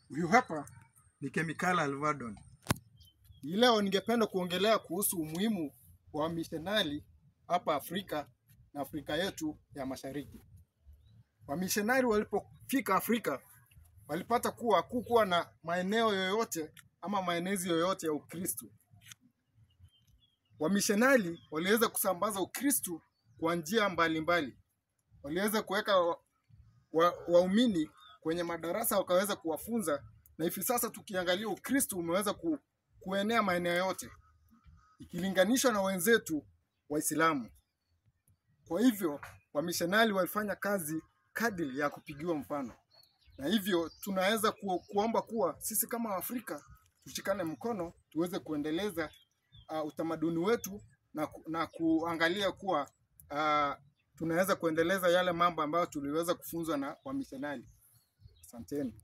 Huyu hapa ni Kemikali Alvadon. Leo ningependa kuongelea kuhusu umuhimu wa missionari hapa Afrika na Afrika yetu ya Mashariki. Wamissionari walipofika Afrika walipata kuwa hakukuwa na maeneo yoyote ama maenezi yoyote ya Ukristo. Wamissionari waliweza kusambaza Ukristo kwa njia mbalimbali. Waliweza kuweka waumini kwenye madarasa, wakaweza kuwafunza, na hivi sasa tukiangalia Ukristo umeweza kuenea maeneo yote ikilinganishwa na wenzetu Waislamu. Kwa hivyo wamissionari walifanya kazi kadiri ya kupigiwa mfano, na hivyo tunaweza kuomba kuwa sisi kama Afrika tushikane mkono tuweze kuendeleza utamaduni wetu na kuangalia kuwa tunaweza kuendeleza yale mambo ambayo tuliweza kufunzwa na wamissionari. Asanteni.